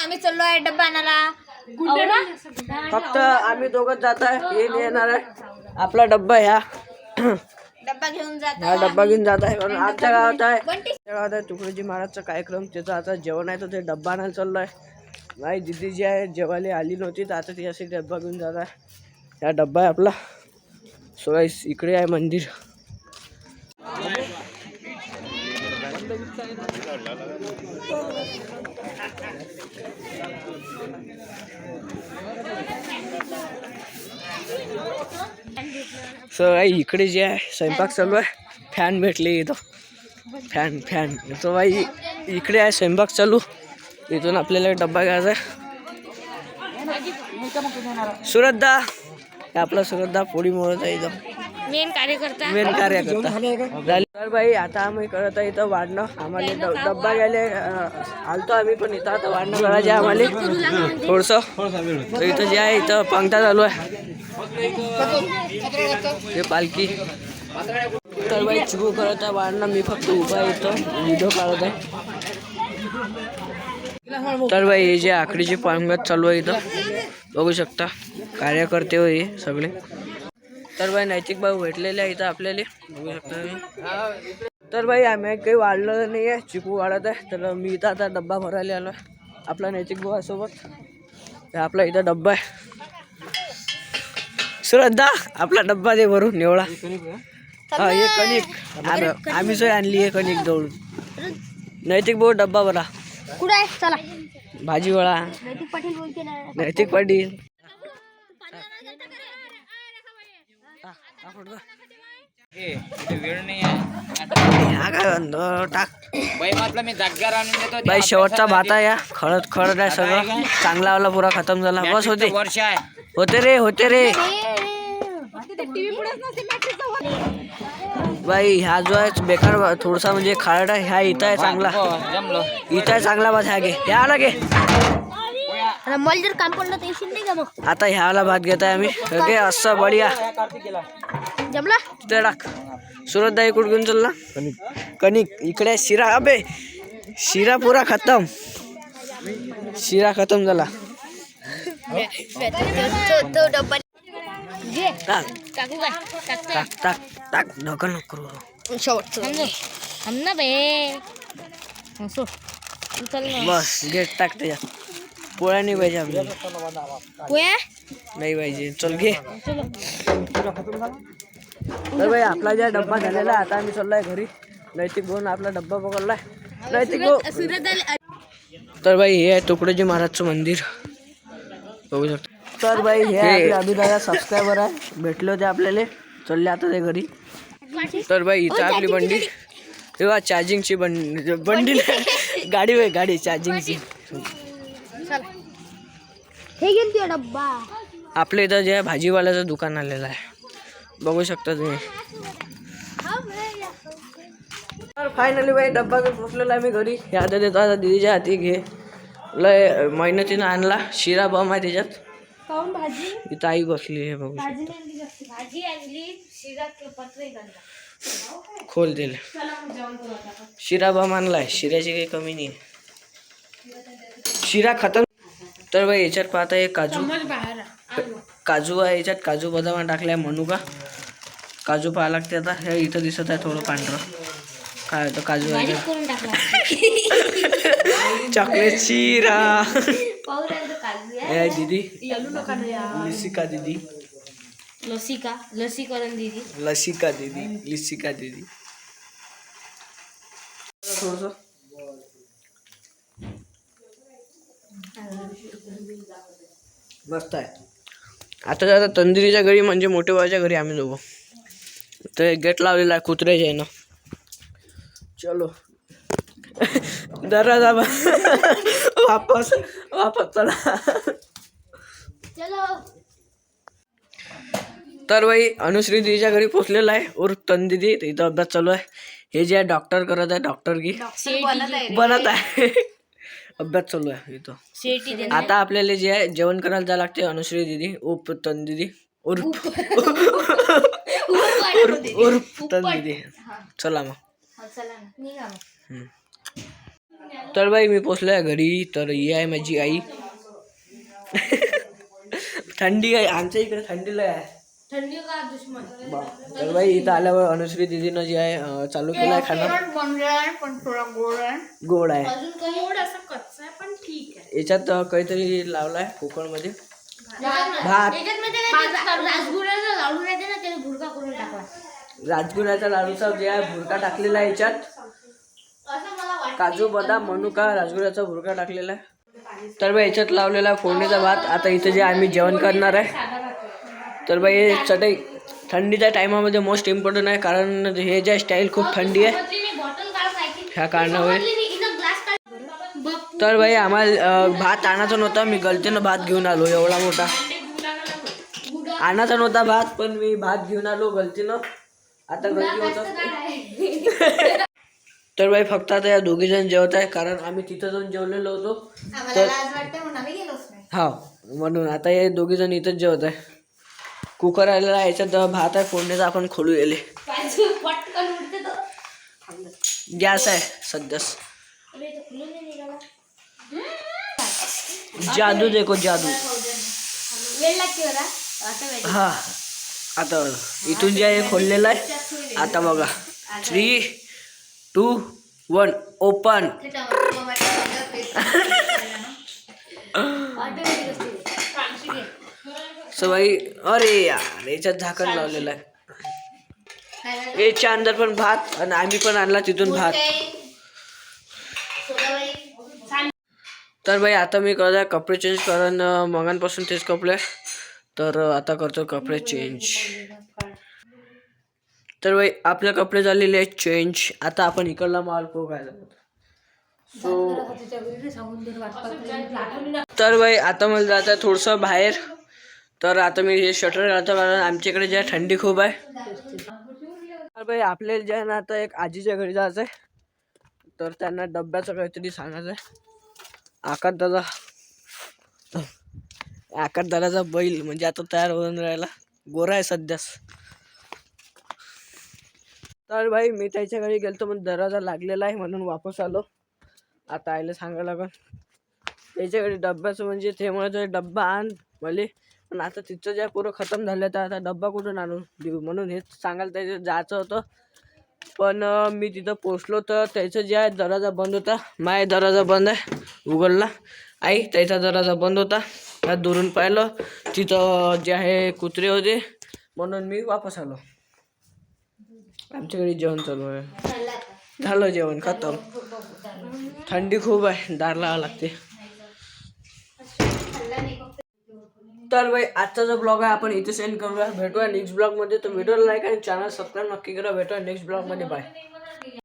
आम्ही चाललो आहे डब्बा आणायला. फक्त आम्ही दोघंच जात आहे, हे नाही येणार आहे. आपला डब्बा ह्या डब्बा घेऊन जात हा डब्बा घेऊन जात आहे. कारण आमच्या गावात आहे तुकडोजी महाराजचा कार्यक्रम, त्याचं आता जेवण आहे तर ते डब्बा आणायला चाललो आहे. माझी दिदी जी आहे जेवायला आली नव्हती तर आता तिच्यासाठी डब्बा घेऊन जात आहे. हा डब्बा आहे आपला. सो गाईस इकडे आहे मंदिर. सो इकडे जे आहे स्वयंपाक चालू आहे. फॅन भेटले इथं, फॅन तो बाई इकडे आहे स्वयंपाक चालू. इथून आपल्याला डब्बा घ्यायचा आहे. सुरतदा आपला सुरतदा पोळी मोडत आहे इथं, मेन कार्यकर्ता. तर बाई आता आम्ही करत आहे इथं वाढणं. आम्हाला डब्बा घ्यायला आलतो आम्ही, पण इथं आता वाढणं करायचे आम्हाला थोडंसं. तर इथं जे आहे इथं पंक्ता चालू आहे, हे पालखी. तर बाई चिकू करत आहे वाढणं, मी फक्त उभा आहे इथं व्हिडिओ काढत आहे. तर बाई हे जे आकडीची पंगत चालू आहे इथं बघू शकता, कार्यकर्ते हे सगळे. तर बाई नैतिक भाऊ भेटलेले आहे इथं आपल्याला बघू शकता. तर बाई आम्ही काही वाढलं नाही आहे, चिकू वाढत आहे. तर मी इथं आता डब्बा भरायला आलो आहे आपला नैतिक भाऊ सोबत. आपला इथं डब्बा आहे. सुरतदा आपला डब्बा दे भरून एवढा. हा हे कणिक आम्ही सोय आणली आहे कणिक दौडून. नैतिक भाऊ डब्बा भरा. कुठे आहे चला. भाजी वळा. नैतिक पाटील बोलते ना. नैतिक पाटील वेळ नाही आहे टाक बाई, म्हटलं मी जाग्यावर आणून देतो. बाई शेवटचा भात आहे. या खळत आहे सगळं, चांगला वाला पुरा खतम झाला. बस होते वर्ष आहे. होते रे बाई. ह्या जो आहे बेकार थोडासा म्हणजे खारट आहे. ह्या इथं आहे चांगला, जमलो. इथं आहे चांगला भात. ह्या घे, ह्या आला घे. मला जर काम पडलं तर येशील नाही का मग. आता ह्याला भात घेत आहे आम्ही. ओके असं बढिया जमला तिथे टाक. सुरतदा इकडे घेऊन चालला कणिक. इकडे शिरा. अबे शिरा पुरा खतम, शिरा खतम झाला. तो डब्बा टाक टाकू काय टाक टाक टाक. ढकल नको करू. शेवट ना बे. बस गेट टाक त्याच्यात. पोळ्या नाही पाहिजे आपल्याला, पोया नाही पाहिजे. चल घे. तर भाई आपला ज्या डब्बा झालेला आता आम्ही चाललोय घरी. नैतिक भाऊन आपला डब्बा पकडलाय. नैतिक भाऊ. तर भाई हे आहे तुकडोजी महाराजचं मंदिर बघू शकतो. तर भाई हे आपले अभिदादा सबस्क्रायबर आहे, भेटले होते आपल्याला. चालले आता ते घरी. तर भाई इथं आपली बंडी तेव्हा चार्जिंगची बंडी गाडी चार्जिंगची. हे घेऊन ते डब्बा. आपल्या इथं जे भाजीवाल्याचं दुकान आलेलं आहे बघू शकता तुम्ही. तर फायनली भाई डब्बा घेऊन पोचलेला आहे मी घरी. हे आता देतो आता दीदीच्या हाती. घे, लय मेहनतीनं आणला. शिरा बम आहे त्याच्यात. इथं आई बसली आहे बघू शकता. खोल दिले. शिरा बम आणलाय, शिऱ्याची काही कमी नाही आहे. शिरा खतम. तर भाई याच्यात पाहता हे काजू आहे. याच्यात काजू बदाम टाकलाय. मनुका काजू पाहा लागते. आता हे इथं दिसत आहे थोडं पांढरं. काय होतं काजू आहे. चॉकलेट शिरा. दीदी लिसिका दीदी. लसिका दीदी थोडस मस्त आहे. आता तंदुरीच्या घरी म्हणजे मोठे भावाच्या घरी आम्ही दोघं. तर गेट लावलेला आहे कुत्र्याच्या आहे ना. चलो दरवाजा वापस चला. तर भाई अनुश्री दीदीच्या घरी पोचलेला आहे उर्फ तन दीदी. इथं अभ्यास चालू आहे. हे जे डॉक्टर करत आहे, डॉक्टर की बनत आहे. अभ्यास चालू आहे इथं. आता आपल्याला जे आहे जेवण करायला जायला लागते. अनुश्री दीदी उर्फ तन दीदी उर्फ तन दीदी. चला मग. तर बाई मी पोचलोय घरी. तर ही आहे माझी आई. थंडी आहे आमच्या इकडे, थंडी लय आहे. तर बाई इथं आल्यावर अनुश्री दीदीनं जे आहे चालू केलं आहे खाणं. गोड आहे. याच्यात काहीतरी लावलाय कुकरमध्ये भात. राजगुऱ्याचा लाडूचा जे आहे भुरका टाकलेला आहे याच्यात. काजू बदाम मनुका राजगुऱ्याचा भुरका टाकलेला आहे. तर बाई याच्यात लावलेला फोडणीचा भात. आता इथे जे आम्ही जेवण करणार आहे. तर बाई हे चटई थंडीच्या टायमामध्ये मोस्ट इम्पॉर्टंट आहे, कारण हे जे स्टाईल खूप थंडी आहे ह्या कारणामुळे. तर बाई आम्हाला भात आणायचा नव्हता, मी गलतीनं भात घेऊन आलो. एवढा मोठा आणायचा नव्हता भात, पण मी भात घेऊन आलो गलतीनं. आता गलती होतं. तर बाई फक्त आता या दोघी जण जेवत आहे, कारण आम्ही तिथं जाऊन जेवलेलो होतो. तर हा म्हणून आता हे दोघी जण इथंच जेवत आहे. कुकर आलेला आहे, याच्यात भात आहे फोडण्याचा. आपण खोलू येले. गॅस आहे सध्याच. जादू देखो जादू. हा आता इथून जे आहे खोललेलं आहे. आता बघा 3, 2, 1 ओपन. सवाई अरे यार याच्यात झाकण लावलेलं आहे. याच्या अंदर पण भात आणि आम्ही पण आणला तिथून भात. तर बाई आता मी करत आहे कपडे चेंज, कारण मगांपासून तेच कपडे. तर आता करतो कपडे चेंज. तर बाई आपले कपडे झालेले आहेत चेंज. आता आपण इकडला माल बघायला. तर बाई आता मला जायचं आहे थोडंसं बाहेर. तर आता मी हे शटर घालतो, कारण आमच्याकडे जे थंडी खूप आहे. तर बाई आपल्याला जे आहे ना आता एक आजीच्या घरी जायचं आहे. तर त्यांना डब्याचं काहीतरी सांगायचं आहे. आकार दादाचा बैल म्हणजे आता तयार होऊन राहिला. गोरा आहे सध्याच. तर भाई मी त्याच्या घरी गेलतो, पण दरवाजा लागलेला आहे म्हणून वापस आलो. आता आईला सांगायला लागल त्याच्याकडे डब्याचं, म्हणजे ते मला डब्बा आण भले, पण आता तिथं ज्या पुरं खतम झालं तर आता डब्बा कुठून आणून देऊ, म्हणून हेच सांगायला त्याचं जायचं होतं. पण मी तिथं पोचलो तर त्याचं जे आहे दरवाजा बंद होता. माय दरवाजा बंद आहे, उघडला. आई त्याचा दरवाजा बंद होता. त्यात दुरून पाहिलं तिथं जे आहे कुत्रे होते, म्हणून मी वापस आलो. आमच्याकडे जेवण चालू आहे. झालं जेवण खतम. थंडी खूप आहे, दार लावावं लागते. तर भाई आजचा जो ब्लॉग आहे आपण इथे सेंड करूया. भेटूया नेक्स्ट ब्लॉगमध्ये. तर व्हिडिओला लाईक आणि चॅनल सबस्क्राईब नक्की करा. भेटूया नेक्स्ट ब्लॉगमध्ये. बाय.